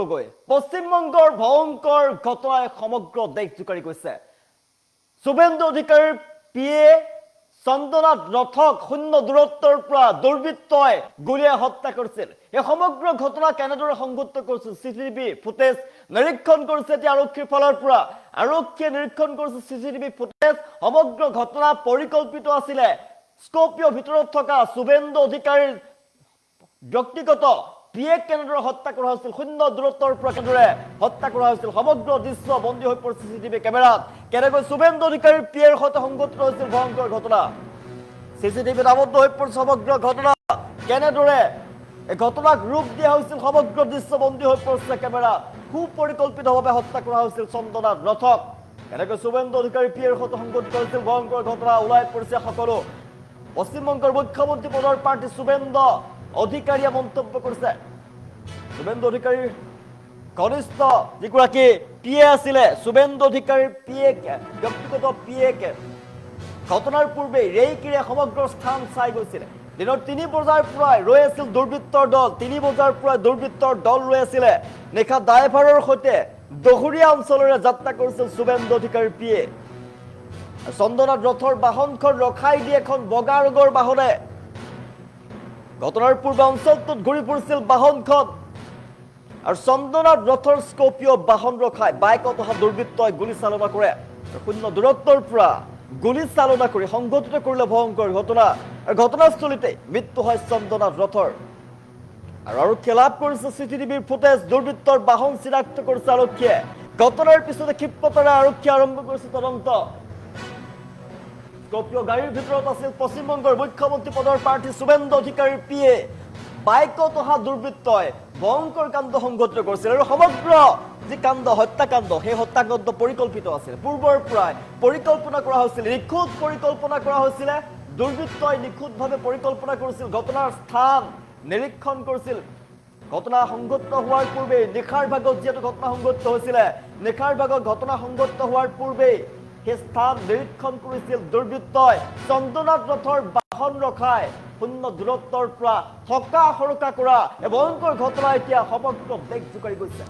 গগৈ পশ্চিমবংগৰ ভয়ংকৰ ঘটনাই সমগ্ৰ দেশ জোকাৰি গৈছে শুভেন্দু অধিকাৰীৰ পিয়ে চন্দনাথ ৰথক শূন্য দূৰত্বৰ পৰা দুৰ্বৃত্তই গুলীয়াই হত্যা কৰিছিল এই সমগ্ৰ ঘটনা কেনেদৰে সংঘটিত কৰিছিল সিসিটিভি ফুটেজ নিৰীক্ষণ কৰিছে এতিয়া আৰক্ষীৰ ফালৰ পৰা আৰক্ষীয়ে নিৰীক্ষণ কৰিছে সিসিটিভি ফুটেজ সমগ্ৰ ঘটনা পৰিকল্পিত আছিল স্কপিঅ ভিতৰত থকা শুভেন্দু অধিকাৰীৰ ব্যক্তিগত পিয়ে কেনেদৰে হত্যা কৰা হৈছিল শূন্য দূৰত্বৰ পৰা কেনেদৰে হত্যা কৰা হৈছিল সমগ্ৰ দৃশ্য বন্দী হৈ পৰিছে সিসিটিভি কেমেৰাত কেনেকৈ শুভেন্দু অধিকাৰীৰ পিয়েৰ সৈতে সংঘটিত হৈছিল ভয়ংকৰ ঘটনা সিসিটিভিত আবদ্ধ হৈ পৰিছে সমগ্ৰ ঘটনা কেনেদৰে এই ঘটনাক ৰূপ দিয়া হৈছিল সমগ্ৰ দৃশ্য বন্দী হৈ পৰিছে কেমেৰাত সুপৰিকল্পিতভাৱে হত্যা কৰা হৈছিল চন্দনাথ ৰথক কেনেকৈ শুভেন্দু অধিকাৰীৰ পিয়েৰ সৈতে সংঘটিত হৈছিল ভয়ংকৰ ঘটনা ওলাই পৰিছে সকলো পশ্চিমবংগৰ মুখ্যমন্ত্ৰী পদৰ প্ৰাৰ্থী শুভেন্দু অধিকাৰীয়ে মন্তব্য কৰিছে শুভেন্দু অধিকাৰীৰ ঘনিষ্ঠ যিগৰাকী পিয়ে আছিলে শুভেন্দু অধিকাৰীৰ পিয়েকে ব্যক্তিগত পিয়েকে ঘটনাৰ পূৰ্বে ৰেইকিৰে সমগ্ৰ স্থান চাই গৈছিলে দিনৰ 3 বজাৰ পৰাই ৰৈ আছিল দুৰ্বৃত্তৰ দল 3 বজাৰ পৰাই দুৰ্বৃত্তৰ দল ৰৈ আছিলে নিশা ড্ৰাইভাৰৰ সৈতে দহৰীয়া অঞ্চলৰে যাত্ৰা কৰিছিল শুভেন্দু অধিকাৰীৰ পিয়ে চন্দনাথ ৰথৰ বাহনখন ৰখাই দিয়ে এখন বগা ৰঙৰ বাহনে ঘটনাৰ পূৰ্বে অঞ্চলটোত ঘূৰি ফুৰিছিল বাহনখন আৰু চন্দনাথ ৰথৰ স্কপিঅ বাহন ৰখাই বাইকত অহা দুৰ্বৃত্তই গুলী চালনা কৰে শূন্য দূৰত্বৰ পৰা গুলী চালনা কৰি সংঘটিত কৰিলে ভয়ংকৰ ঘটনা আৰু ঘটনাস্থলীতে মৃত্যু হয় চন্দনাথ ৰথৰ আৰু আৰক্ষীয়ে লাভ কৰিছে সিসিটিভিৰ ফুটেজ দুৰ্বৃত্তৰ বাহন চিনাক্ত কৰিছে আৰক্ষীয়ে ঘটনাৰ পিছতে ক্ষিপ্ৰতাৰে আৰক্ষীয়ে আৰম্ভ কৰিছে তদন্ত স্কপিঅ গাড়ীৰ ভিতৰত আছিল পশ্চিমবংগৰ মুখ্যমন্ত্ৰী পদৰ প্ৰাৰ্থী শুভেন্দু অধিকাৰীৰ পিয়ে বাইকত অহা দুৰ্বৃত্তই ভয়ংকৰ কাণ্ড সংঘটিত কৰিছিল আৰু সমগ্ৰ যি কাণ্ড হত্যাকাণ্ড সেই হত্যাকাণ্ড পৰিকল্পিত আছিল পূৰ্বৰ পৰাই পৰিকল্পনা কৰা হৈছিল নিখুঁত পৰিকল্পনা কৰা হৈছিল দুৰ্বৃত্তই নিখুঁতভাৱে পৰিকল্পনা কৰিছিল ঘটনাৰ স্থান নিৰীক্ষণ কৰিছিল ঘটনা সংঘটিত হোৱাৰ পূৰ্বে নিশাৰ ভাগত যেটো ঘটনা সংঘটিত হৈছিল নিশাৰ ভাগত ঘটনা সংঘটিত হোৱাৰ পূৰ্বে সেই স্থান নিৰীক্ষণ কৰিছিল দুৰ্বৃত্তই চন্দনাথ ৰথৰ বাহন ৰখাই শূন্য দূৰত্বৰ পৰা থকা সৰকা কৰা এই ভয়ংকৰ ঘটনা এতিয়া সমগ্ৰ দেশ জোকাৰি গৈছে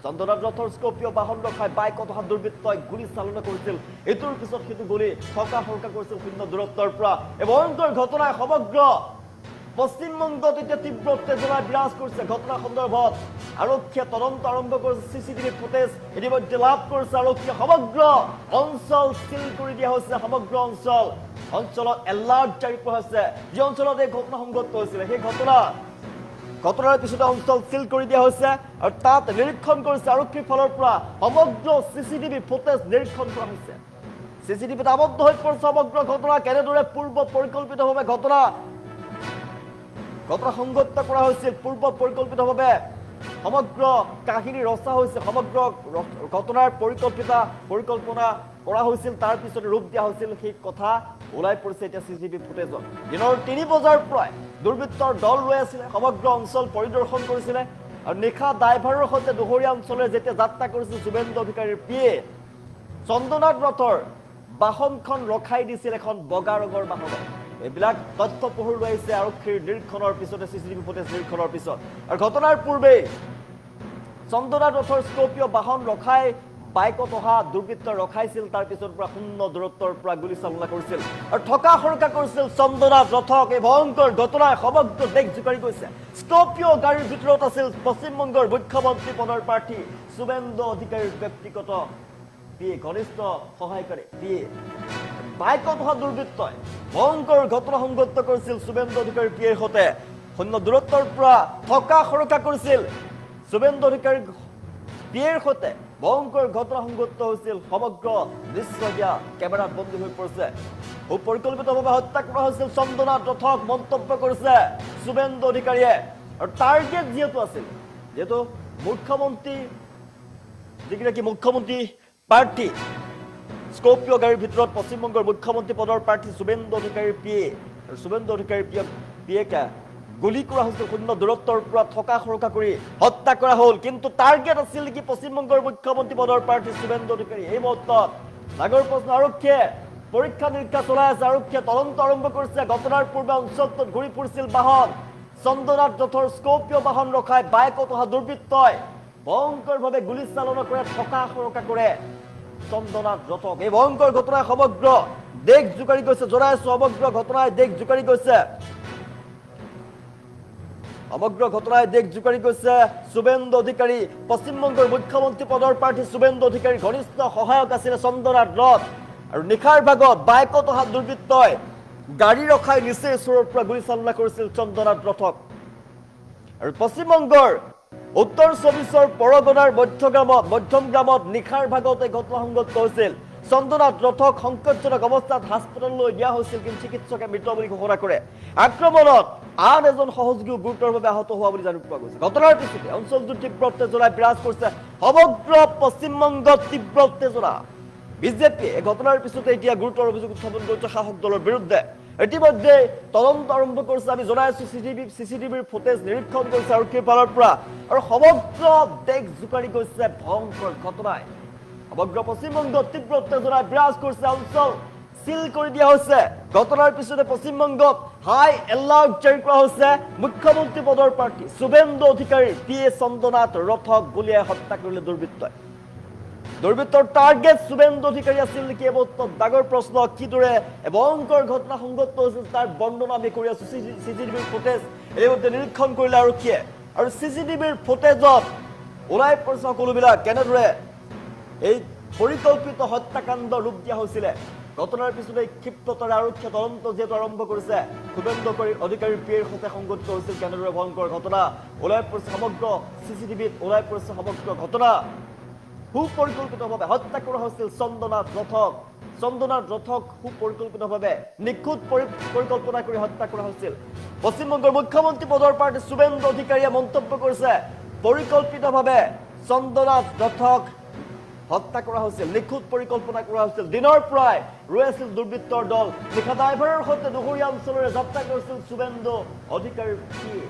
চন্দনাথ ৰথৰ স্কপিঅ বাহন ৰখাই বাইকত অহা দুৰ্বৃত্তই গুলী চালনা কৰিছিল ইটোৰ পিছত সিটো গুলী থকা সৰকা কৰিছিল শূন্য দূৰত্বৰ পৰা এই ভয়ংকৰ ঘটনাই সমগ্ৰ পশ্চিমবংগত এতিয়া তীব্ৰ উত্তেজনা বিৰাজ কৰিছে ঘটনা সন্দৰ্ভত আৰক্ষীয়ে তদন্ত আৰম্ভ কৰিছে সিসিটিভি ফুটেজ ইতিমধ্যে লাভ কৰিছে আৰক্ষীয়ে সমগ্ৰ অঞ্চল সিল কৰি দিয়া হৈছে সমগ্ৰ অঞ্চলত এলাৰ্ট জাৰি কৰা হৈছে যি অঞ্চলত এই ঘটনা সংঘটিত হৈছিল সেই ঘটনাৰ পিছতে অঞ্চল সিল কৰি দিয়া হৈছে আৰু তাত নিৰীক্ষণ কৰিছে আৰক্ষীৰ ফালৰ পৰা সমগ্ৰ সিসিটিভি ফুটেজ নিৰীক্ষণ কৰা হৈছে সিসিটিভিত আবদ্ধ হৈ পৰিছে সমগ্ৰ ঘটনা কেনেদৰে পূৰ্ব পৰিকল্পিতভাৱে ঘটনা সংঘটিত কৰা হৈছিল পূৰ্ব পৰিকল্পিতভাৱে সমগ্ৰ কাহিনী ৰচা হৈছিল সমগ্ৰ ঘটনাৰ পৰিকল্পনা কৰা হৈছিল তাৰ পিছত ৰূপ দিয়া হৈছিল সেই কথা ওলাই পৰিছে এতিয়া সিসিটিভি ফুটেজত দিনৰ 3 বজাৰ পৰাই দুৰ্বৃত্তৰ দল ৰৈ আছিল সমগ্ৰ অঞ্চল পৰিদৰ্শন কৰিছিল আৰু নিশা ড্ৰাইভাৰৰ সৈতে দহৰীয়া অঞ্চলৰে যেতিয়া যাত্ৰা কৰিছিল শুভেন্দু অধিকাৰীৰ পিয়ে চন্দনাথ ৰথৰ বাহনখন ৰখাই দিছিল এখন বগা ৰঙৰ বাহনে এইবিলাক তথ্য পোহৰ লৈ আহিছে আৰক্ষীৰ নিৰীক্ষণৰ পিছতে সিসিটিভি ফুটেজ নিৰীক্ষণৰ পিছত আৰু ঘটনাৰ পূৰ্বে চন্দনাথ ৰথৰ স্কপিঅ বাহন ৰখাই বাইকত অহা দুৰ্বৃত্ত ৰখাইছিল তাৰ পিছৰ পৰা শূন্য দূৰত্বৰ পৰা গুলী চালনা কৰিছিল আৰু থকা সৰকা কৰিছিল চন্দনাথ ৰথক এই ভয়ংকৰ ঘটনাই সমগ্ৰ দেশ জোকাৰি গৈছে স্কপিঅ গাড়ীৰ ভিতৰত আছিল পশ্চিমবংগৰ মুখ্যমন্ত্ৰী পদৰ প্ৰাৰ্থী শুভেন্দু অধিকাৰীৰ ব্যক্তিগত পিয়ে ঘনিষ্ঠ সহায়কাৰী পিয়ে বাইকত অহা দুৰ্বৃত্তই ভয়ংকৰ ঘটনা সংঘটিত কৰিছিল শুভেন্দু অধিকাৰীৰ পিয়েৰ সৈতে শূন্য দূৰত্বৰ পৰা থকা সৰকা কৰিছিল শুভেন্দু অধিকাৰীৰ পিয়েৰ সৈতে ভয়ংকৰ ঘটনা সংঘটিত হৈছিল সমগ্ৰ দৃশ্য দিয়া কেমেৰাত বন্দী হৈ পৰিছে সুপৰিকল্পিতভাৱে হত্যা কৰা হৈছিল চন্দনাথ ৰথক মন্তব্য কৰিছে শুভেন্দু অধিকাৰীয়ে আৰু টাৰ্গেট যিহেতু মুখ্যমন্ত্ৰী যিগৰাকী মুখ্যমন্ত্ৰী প্ৰাৰ্থী স্কপিঅ গাড়ীৰ ভিতৰত পশ্চিমবংগৰ মুখ্যমন্ত্ৰী পদৰ প্ৰাৰ্থী শুভেন্দু অধিকাৰীৰ পিয়ে আৰু শুভেন্দু অধিকাৰীৰ পিয়েকে গুলী কৰা হৈছিল শূন্য দূৰত্বৰ পৰা থকা সৰকা কৰি হত্যা কৰা হ'ল কিন্তু টাৰ্গেট আছিল নেকি পশ্চিমবংগৰ মুখ্যমন্ত্ৰী পদৰ প্ৰাৰ্থী শুভেন্দু অধিকাৰী এই মুহূৰ্তত নাগৰ প্ৰশ্ন আৰক্ষীয়ে পৰীক্ষা নিৰীক্ষা চলাই আছে আৰক্ষীয়ে তদন্ত আৰম্ভ কৰিছে ঘটনাৰ পূৰ্বে অঞ্চলটোত ঘূৰি ফুৰিছিল বাহন চন্দনাথ ৰথৰ স্কপিঅ বাহন ৰখাই বাইকত অহা দুৰ্বৃত্তই ভয়ংকৰভাৱে গুলি চালনা কৰে, থকা সৰকা কৰে চন্দনাথ ৰথক। এই ভয়ংকৰ ঘটনাই সমগ্ৰ দেশ জোকাৰি গৈছে, জনাইছো সমগ্ৰ ঘটনাই দেশ জোকাৰি গৈছে, সমগ্ৰ ঘটনাই দেশ জোকাৰি গৈছে। শুভেন্দু অধিকাৰী, পশ্চিমবংগৰ মুখ্যমন্ত্ৰী পদৰ প্ৰাৰ্থী শুভেন্দু অধিকাৰীৰ ঘনিষ্ঠ সহায়ক আছিলে চন্দনাথ ৰথ। আৰু নিশাৰ ভাগত বাইকত অহা দুৰ্বৃত্তই গাড়ী ৰখাই নিচেই ওচৰৰ পৰা গুলী চালনা কৰিছিল চন্দনাথ ৰথক। আৰু পশ্চিমবংগৰ উত্তৰ ২৪ পৰগনাৰ মধ্যম গ্ৰামত নিশাৰ ভাগত এই ঘটনা সংঘটিত হৈছিল। চন্দনাথ ৰথক সংকটজনক অৱস্থাত হাস্পতাললৈ নিয়া হৈছিল, কিন্তু চিকিৎসকে মৃত বুলি ঘোষণা কৰে। আক্ৰমণত আন এজন সহযোগীও গুৰুতৰভাৱে আহত হোৱা বুলি জানিব পৰা গৈছে। ঘটনাৰ পিছতে অঞ্চলটোত তীব্ৰ উত্তেজনাই বিৰাজ কৰিছে, সমগ্ৰ পশ্চিমবংগত তীব্ৰ উত্তেজনা। বিজেপিয়ে এই ঘটনাৰ পিছতে এতিয়া গুৰুতৰ অভিযোগ উত্থাপন কৰিছে শাসক দলৰ বিৰুদ্ধে। ইতিমধ্যে তদন্ত আৰম্ভ কৰিছে, আমি জনাইছো চিচিটিভিৰ ফুটেজ নিৰীক্ষণ কৰিছে আৰক্ষীৰ ফালৰ পৰা। আৰু সমগ্ৰ দেশ জোকাৰি গৈছে ভয়ংকৰ ঘটনাই। সমগ্ৰ পশ্চিমবংগত তীব্ৰ উত্তেজনাই বিৰাজ কৰিছে, অঞ্চল সিল কৰি দিয়া হৈছে। ঘটনাৰ পিছতে পশ্চিমবংগত হাই এলাৰ্ট জাৰি কৰা হৈছে। মুখ্যমন্ত্ৰী পদৰ প্ৰাৰ্থী শুভেন্দু অধিকাৰীৰ পিএ চন্দনাথ ৰথক গুলীয়াই হত্যা কৰিলে দুৰ্বৃত্তই। দুৰ্বৃত্তৰ টাৰ্গেট শুভেন্দু অধিকাৰী আছিল নেকি? এই ডাঙৰ প্ৰশ্ন। কিদৰে ভয়ংকৰ ঘটনা সংঘটিত হৈছিল তাৰ বৰ্ণনা আমি কৰি আছো। চিচিটিভিৰ ফুটেজ এইমধ্যে নিৰীক্ষণ কৰিলে আৰক্ষীয়ে, আৰু চিচিটিভিৰ ফুটেজত ওলাই পৰিছে সকলোবিলাক কেনেদৰে এই পৰিকল্পিত হত্যাকাণ্ড ৰূপ দিয়া হৈছিলে। ঘটনাৰ পিছতে ক্ষিপ্ৰতাৰে আৰক্ষীয়ে তদন্ত যিহেতু আৰম্ভ কৰিছে, শুভেন্দু অধিকাৰীৰ পিএৰ সৈতে সংঘটিত হৈছিল কেনেদৰে ভয়ংকৰ ঘটনা ওলাই পৰিছে। সমগ্ৰ চিচিটিভিত ওলাই পৰিছে সমগ্ৰ ঘটনা। সুপৰিকল্পিতভাৱে হত্যা কৰা হৈছিল চন্দনাথ ৰথক। চন্দনাথ ৰথক সুপৰিকল্পিতভাৱে নিখুঁত পৰিকল্পনা কৰি হত্যা কৰা হৈছিল। পশ্চিমবংগৰ মুখ্যমন্ত্ৰী পদৰ প্ৰাৰ্থী শুভেন্দু অধিকাৰীয়ে মন্তব্য কৰিছে, পৰিকল্পিতভাৱে চন্দনাথ ৰথক হত্যা কৰা হৈছিল, নিখুঁত পৰিকল্পনা কৰা হৈছিল। দিনৰ পৰাই ৰৈ আছিল দুৰ্বৃত্তৰ দল। নিশা ড্ৰাইভাৰৰ সৈতে দুহৰীয়া অঞ্চলৰে যাত্ৰা কৰিছিল শুভেন্দু অধিকাৰীৰ পিএ।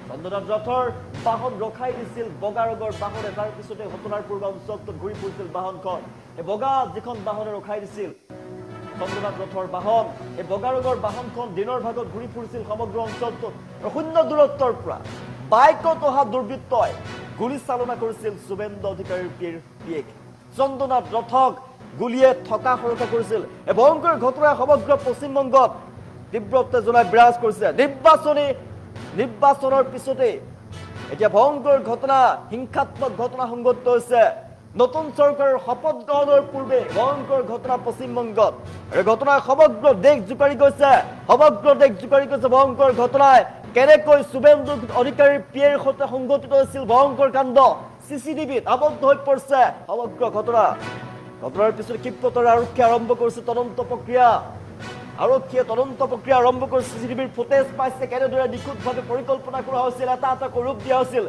চন্দনাথ ৰথৰ বাহন ৰখাই দিছিল বগা ৰঙৰ বাহনে। তাৰ পিছতে ঘটনাৰ পূৰ্বে অঞ্চলটোত ঘূৰি ফুৰিছিল বাহনখন। এই বগা যিখন বাহনে ৰখাই দিছিল চন্দনাথ ৰথৰ বাহন, এই বগা ৰঙৰ বাহনখন দিনৰ ভাগত ঘূৰি ফুৰিছিল সমগ্ৰ অঞ্চলটোত। আৰু শূন্য দূৰত্বৰ পৰা বাইকত অহা দুৰ্বৃত্তই গুলী চালনা কৰিছিল শুভেন্দু অধিকাৰীৰ পিএক। চন্দনাথ ৰথক গুলীয়ে থকা সৰকা কৰিছিল। এই ভয়ংকৰ ঘটনাই সমগ্ৰ পশ্চিমবংগত তীব্ৰ উত্তেজনাই বিৰাজ কৰিছে। নিৰ্বাচনৰ পিছতে এতিয়া ভয়ংকৰ ঘটনা, হিংসাত্মক ঘটনা সংঘটিত হৈছে। নতুন চৰকাৰৰ শপত গ্ৰহণৰ পূৰ্বে ভয়ংকৰ ঘটনা পশ্চিমবংগত। এই ঘটনাই সমগ্ৰ দেশ জোকাৰি গৈছে, সমগ্ৰ দেশ জোকাৰি গৈছে ভয়ংকৰ ঘটনাই। কেনেকৈ শুভেন্দু অধিকাৰীৰ পিএৰ সৈতে সংঘটিত হৈছিল ভয়ংকৰ কাণ্ড, চিচিটিভিত আবদ্ধ হৈ পৰিছে সমগ্ৰ ঘটনা। ঘটনাৰ পিছতে ক্ষিপ্ৰতাৰে আৰক্ষীয়ে আৰম্ভ কৰিছে তদন্ত প্ৰক্ৰিয়া। আৰক্ষীয়ে তদন্ত প্ৰক্ৰিয়া আৰম্ভ কৰিছে। চিচিটিভিৰ ফুটেজ পাইছে, কেনেদৰে নিখুঁতভাৱে পৰিকল্পনা কৰা হৈছিল, এটা এটাকৈ ৰূপ দিয়া হৈছিল,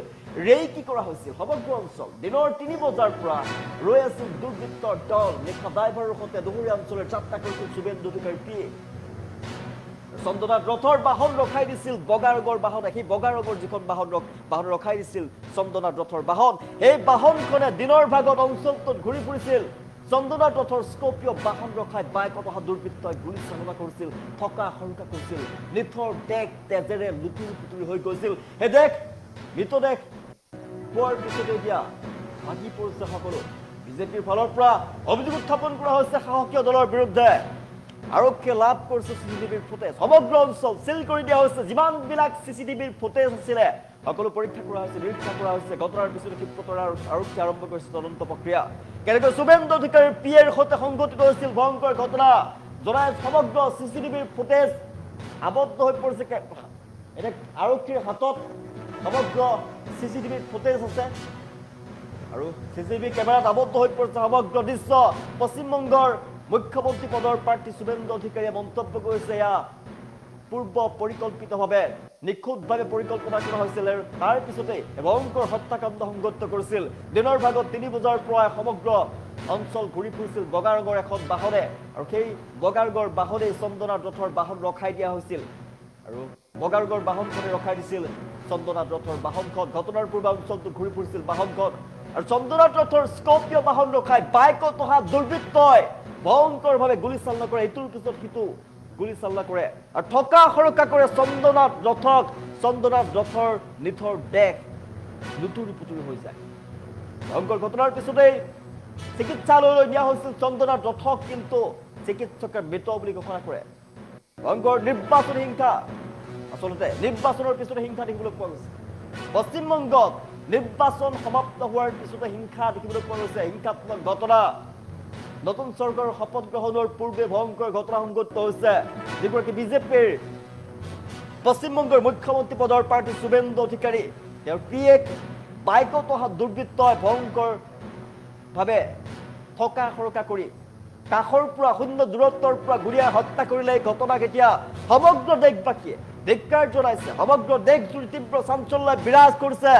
ৰেকি কৰা হৈছিল। সমগ্ৰ অঞ্চল দিনৰ ৩ বজাৰ পৰা ৰৈ আছিল দুৰ্বৃত্তৰ দল। নিশা ড্ৰাইভাৰৰ সৈতে দুহৰীয়া অঞ্চলত যাত্ৰা কৰিছিল শুভেন্দু অধিকাৰীৰ পিএ। চন্দনাথ ৰথৰ বাহন ৰখাই দিছিল বগা ৰঙৰ বাহন। সেই বগা ৰঙৰ যিখন বাহন ৰখাই দিছিল চন্দনাথ ৰথৰ বাহন, সেই বাহনখনে দিনৰ ভাগত অঞ্চলটোত ঘূৰি ফুৰিছিল। চন্দনাথ ৰথৰ স্কৰ্পিঅ বাহন ৰখাই বাইকত অহা দুৰ্বৃত্তই গুলী চালনা কৰিছিল, থকা সৰকা কৰিছিল। নিথৰ দেশ তেজেৰে লুতুৰি পুতুৰি হৈ গৈছিল। সেই দেশ মৃতদেহ পোৱাৰ পিছতে এতিয়া ভাগি পৰিছে সকলো। বিজেপিৰ ফালৰ পৰা অভিযোগ উত্থাপন কৰা হৈছে শাসকীয় দলৰ বিৰুদ্ধে। আৰক্ষীয়ে লাভ কৰিছে চিচিটিভিৰ ফুটেজ, সমগ্ৰ অঞ্চল চিল কৰি দিয়া হৈছে। যিমানবিলাক চিচিটিভিৰ ফুটেজ আছিলে সকলো পৰীক্ষা কৰা হৈছে, নিৰীক্ষা কৰা হৈছে। ঘটনাৰ পিছতে ক্ষিপ্ৰতাৰে আৰক্ষী আৰম্ভ কৰিছে তদন্ত প্ৰক্ৰিয়া। কেনেকৈ শুভেন্দু অধিকাৰীৰ পিএৰ সৈতে সংঘটিত হৈছিল ভয়ংকৰ ঘটনা জনাই সমগ্ৰ চিচিটিভিৰ ফুটেজ আবদ্ধ হৈ পৰিছে। এতিয়া আৰক্ষীৰ হাতত সমগ্ৰ চিচিটিভিৰ ফুটেজ আছে আৰু চিচিটিভি কেমেৰাত আবদ্ধ হৈ পৰিছে সমগ্ৰ দৃশ্য। পশ্চিমবংগৰ মুখ্যমন্ত্ৰী পদৰ প্ৰাৰ্থী শুভেন্দু অধিকাৰীয়ে মন্তব্য কৰিছে, এয়া পূৰ্ব পৰিকল্পিতভাৱে নিখুঁতভাৱে পৰিকল্পনা কৰা হৈছিল। আৰু তাৰ পিছতে ভয়ংকৰ হত্যাকাণ্ড সংঘটিত কৰিছিল। দিনৰ ভাগত ৩ বজাৰ পৰা সমগ্ৰ অঞ্চল ঘূৰি ফুৰিছিল বগা ৰঙৰ এখন বাহনে। আৰু সেই বগা ৰঙৰ বাহনেই চন্দনাথ ৰথৰ বাহন ৰখাই দিয়া হৈছিল। আৰু বগা ৰঙৰ বাহনখনে ৰখাই দিছিল চন্দনাথ ৰথৰ বাহনখন। ঘটনাৰ পূৰ্বে অঞ্চলটোত ঘূৰি ফুৰিছিল বাহনখন। আৰু চন্দনাথ ৰথৰ স্কৰ্পিঅ বাহন ৰখাই বাইকত অহা দুৰ্বৃত্তই ভয়ংকৰভাৱে গুলী চালনা কৰে, ইটোৰ পিছত সিটো গুলী চালনা কৰে আৰু থকা সৰকা কৰে চন্দনাথ ৰথক। চন্দনাথ ৰথৰ নিথৰ দেশ লুতুৰি পুতুৰি হৈ যায়। ভয়ংকৰ ঘটনাৰ পিছতেই চিকিৎসালয়লৈ নিয়া হৈছিল চন্দনা ৰথক, কিন্তু চিকিৎসকে মৃত বুলি ঘোষণা কৰে। ভয়ংকৰ নিৰ্বাচনী হিংসা, আচলতে নিৰ্বাচনৰ পিছতে হিংসা দেখিবলৈ পোৱা গৈছে। পশ্চিমবংগত নিৰ্বাচন সমাপ্ত হোৱাৰ পিছতে হিংসা দেখিবলৈ পোৱা গৈছে, হিংসাত্মক ঘটনা। নতুন চৰকাৰৰ শপত গ্ৰহণৰ পূৰ্বে ভয়ংকৰ ঘটনা সংঘটিত হৈছে। যিগৰাকী বিজেপিৰ পশ্চিমবংগৰ মুখ্যমন্ত্ৰী পদৰ প্ৰাৰ্থী শুভেন্দু অধিকাৰী, তেওঁৰ পিয়েক বাইকত অহা দুৰ্বৃত্তই ভয়ংকৰভাৱে থকা সৰকা কৰি কাষৰ পৰা শূন্য দূৰত্বৰ পৰা গুলীয়াই হত্যা কৰিলে। এই ঘটনাক এতিয়া সমগ্ৰ দেশবাসীয়ে ধিক্কাৰ জনাইছে। সমগ্ৰ দেশ জুৰি তীব্ৰ চাঞ্চল্য বিৰাজ কৰিছে।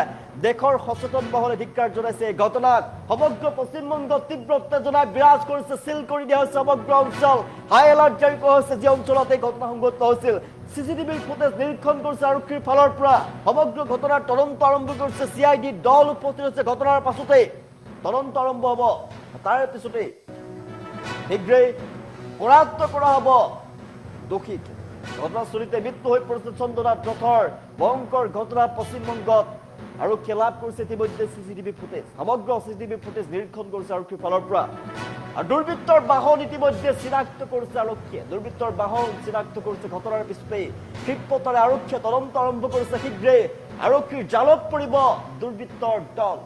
দেশৰ সচেতন মহলে ধিক্কাৰ জনাইছে এই ঘটনাক। সমগ্ৰ পশ্চিমবংগত তীব্ৰ উত্তেজনা বিৰাজ কৰিছে। চিল কৰি দিয়া হৈছে সমগ্ৰ অঞ্চল। হাই এলাৰ্ট জাৰি কৰা হৈছে যি অঞ্চলত এই ঘটনা সংঘটিত হৈছিল। চিচিটিভিৰ ফুটেজ নিৰীক্ষণ কৰিছে আৰক্ষীৰ ফালৰ পৰা। সমগ্ৰ ঘটনাৰ তদন্ত আৰম্ভ কৰিছে CID দল উপস্থিত হৈছে। ঘটনাৰ পাছতেই তদন্ত আৰম্ভ হ'ব। তাৰ পিছতেই শীঘ্ৰেই কৰায়ত্ব কৰা হ'ব দোষীক। ঘটনাস্থলীতে মৃত্যু হৈ পৰিছে চন্দনা ৰথৰ। ভয়ংকৰ ঘটনা পশ্চিমবংগত আৰক্ষীয়ে লাভ কৰিছে ইতিমধ্যে চিচিটিভি ফুটেজ। সমগ্ৰ চিচিটিভি ফুটেজ নিৰীক্ষণ কৰিছে আৰক্ষীৰ ফালৰ পৰা। আৰু দুৰ্বৃত্তৰ বাহন ইতিমধ্যে চিনাক্ত কৰিছে আৰক্ষীয়ে। দুৰ্বৃত্তৰ বাহন চিনাক্ত কৰিছে। ঘটনাৰ পিছতেই ক্ষিপ্ৰতাৰে আৰক্ষীয়ে তদন্ত আৰম্ভ কৰিছে। শীঘ্ৰেই আৰক্ষীৰ জালত পৰিব দুৰ্বৃত্তৰ দল।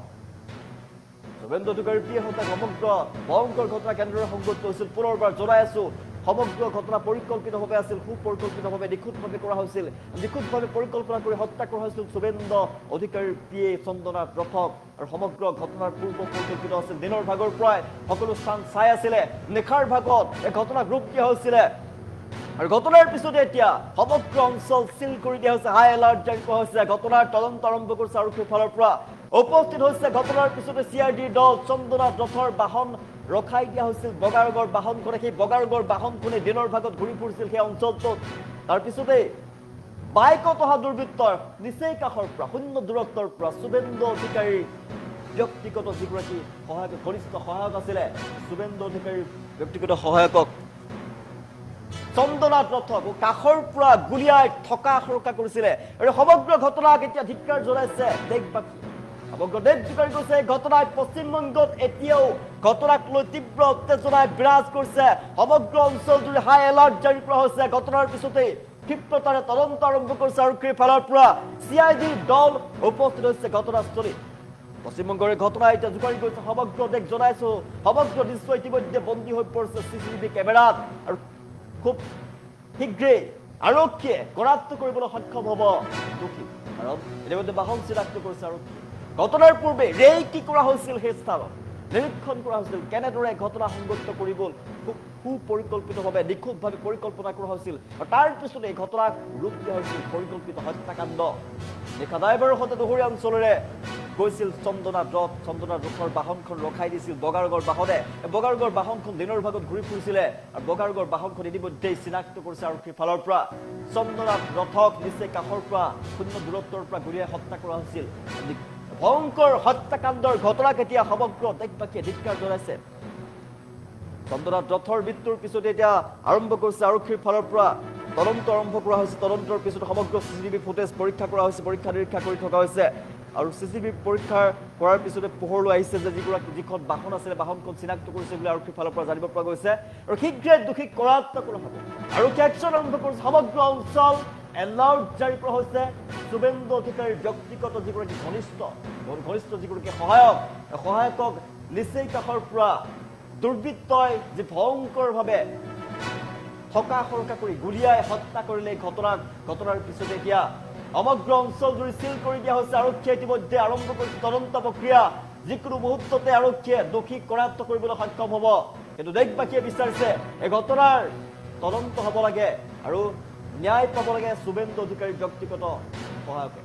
শুভেন্দু অধিকাৰীৰ পিয়ে হত্যা সমগ্ৰ ভয়ংকৰ ঘটনা কেনেদৰে সংঘটিত হৈছিল পুনৰবাৰ জনাই আছো। সমগ্ৰ ঘটনা পৰিকল্পিতভাৱে আছিল, সুপৰিকল্পিতভাৱে নিখুঁতভাৱে কৰা হৈছিল। নিখুঁতভাৱে পৰিকল্পনা কৰি হত্যা কৰা হৈছিল শুভেন্দু অধিকাৰীৰ পিয়ে চন্দনা ৰথক। আৰু সমগ্ৰ ঘটনাৰ পূৰ্ব পৰিকল্পিত আছিল। দিনৰ ভাগৰ পৰাই সকলো স্থান চাই আছিলে। নিশাৰ ভাগত এই ঘটনাক ৰূপ দিয়া হৈছিলে। আৰু ঘটনাৰ পিছতে এতিয়া সমগ্ৰ অঞ্চল চিল কৰি দিয়া হৈছে। হাই এলাৰ্ট জাৰি কৰা হৈছে। ঘটনাৰ তদন্ত আৰম্ভ কৰিছে আৰক্ষীৰ ফালৰ পৰা। উপস্থিত হৈছে ঘটনাৰ পিছতে CID দল। চন্দনা ৰথৰ বাহন ৰখাই দিয়া হৈছিল বগা ৰঙৰ বাহনখনে। সেই বগা ৰঙৰ বাহনখনে দিনৰ ভাগত ঘূৰি ফুৰিছিল সেই অঞ্চলটোত। তাৰপিছতে বাইকত অহা দুৰ্বৃত্তৰ নিচেই কাষৰ পৰা শূন্য দূৰত্বৰ পৰা শুভেন্দু অধিকাৰীৰ ব্যক্তিগত যিগৰাকী সহায়ক, ঘনিষ্ঠ সহায়ক আছিলে, শুভেন্দু অধিকাৰীৰ ব্যক্তিগত সহায়কক চন্দনা ৰথক কাষৰ পৰা গুলীয়াই থকা সৰকা কৰিছিলে। আৰু সমগ্ৰ ঘটনাক এতিয়া ধিক্কাৰ জনাইছে দেশবাসী। সমগ্ৰ দেশ জোকাৰি গৈছে এই ঘটনাই। পশ্চিমবংগত এতিয়াও ঘটনাক লৈ তীব্ৰ উত্তেজনাই বিৰাজ কৰিছে। সমগ্ৰ অঞ্চল জুৰি হাই এলাৰ্ট জাৰি কৰা হৈছে। ঘটনাৰ পিছতেই ক্ষিপ্ৰতাৰে তদন্ত আৰম্ভ কৰিছে আৰক্ষীৰ ফালৰ পৰা। CID দল উপস্থিত হৈছে ঘটনাস্থলীত। পশ্চিমবংগৰ এই ঘটনা এতিয়া জোকাৰি গৈছে সমগ্ৰ দেশ। জনাইছো সমগ্ৰ দৃশ্য ইতিমধ্যে বন্দী হৈ পৰিছে চিচিটিভি কেমেৰাত। আৰু খুব শীঘ্ৰেই আৰক্ষীয়ে কৰায়ত্ব কৰিবলৈ সক্ষম হ'ব দোষী। কাৰণ ইতিমধ্যে বাহন চিনাক্ত কৰিছে আৰক্ষীয়ে। ঘটনাৰ পূৰ্বে ৰেকি কৰা হৈছিল সেই স্থানত, নিৰীক্ষণ কৰা হৈছিল কেনেদৰে ঘটনা সংঘটিত কৰিব। খুব সুপৰিকল্পিতভাৱে নিখুঁতভাৱে পৰিকল্পনা কৰা হৈছিল। আৰু তাৰ পিছতে এই ঘটনাক ৰূপ দিয়া হৈছিল পৰিকল্পিত হত্যাকাণ্ড। নিশা ড্ৰাইভাৰৰ সৈতে দুহৰীয়া অঞ্চলেৰে গৈছিল চন্দনা ৰথ। চন্দনা ৰথৰ বাহনখন ৰখাই দিছিল বগা ৰঙৰ বাহনে। বগা ৰঙৰ বাহনখন দিনৰ ভাগত ঘূৰি ফুৰিছিলে। আৰু বগা ৰঙৰ বাহনখন ইতিমধ্যেই চিনাক্ত কৰিছে আৰক্ষীৰ ফালৰ পৰা। চন্দনা ৰথক নিচেই কাষৰ পৰা শূন্য দূৰত্বৰ পৰা গুলীয়াই হত্যা কৰা হৈছিল। ভয়ংকৰ হত্যাকাণ্ডৰ ঘটনাক এতিয়া সমগ্ৰ দেশবাসীয়ে ধিক্কাৰ জনাইছে। চন্দনা ৰথৰ মৃত্যুৰ পিছতে এতিয়া আৰম্ভ কৰিছে আৰক্ষীৰ ফালৰ পৰা তদন্ত আৰম্ভ কৰা হৈছে। তদন্তৰ পিছত সমগ্ৰ চিচিটিভি ফুটেজ পৰীক্ষা কৰা হৈছে, পৰীক্ষা নিৰীক্ষা কৰি থকা হৈছে। আৰু চিচিটিভি পৰীক্ষা কৰাৰ পিছতে পোহৰলৈ আহিছে যে যিখন বাহন আছিলে বাহনখন চিনাক্ত কৰিছে বুলি আৰক্ষীৰ ফালৰ পৰা জানিব পৰা গৈছে। আৰু শীঘ্ৰে দোষীক কৰায়ত্ব কৰা হ'ব। আৰক্ষী একশ্যন আৰম্ভ কৰিছে। সমগ্ৰ অঞ্চল এলাৰ্ট জাৰি কৰা হৈছে। শুভেন্দু অধিকাৰীৰ ব্যক্তিগত যিগৰাকী ঘনিষ্ঠ যিগৰাকী সহায়কক নিচেই কাষৰ পৰা দুৰ্বৃত্তই যি ভয়ংকৰভাৱে থকা সৰকা কৰি গুলীয়াই হত্যা কৰিলে এই ঘটনাৰ পিছতে এতিয়া সমগ্ৰ অঞ্চল জুৰি চিল কৰি দিয়া হৈছে। আৰক্ষীয়ে ইতিমধ্যে আৰম্ভ কৰিছে তদন্ত প্ৰক্ৰিয়া। যিকোনো মুহূৰ্ততে আৰক্ষীয়ে দোষীক কৰায়ত্ব কৰিবলৈ সক্ষম হ'ব। কিন্তু দেশবাসীয়ে বিচাৰিছে এই ঘটনাৰ তদন্ত হ'ব লাগে আৰু ন্যায় পাব লাগে শুভেন্দু অধিকাৰীৰ ব্যক্তিগত সহায়কে।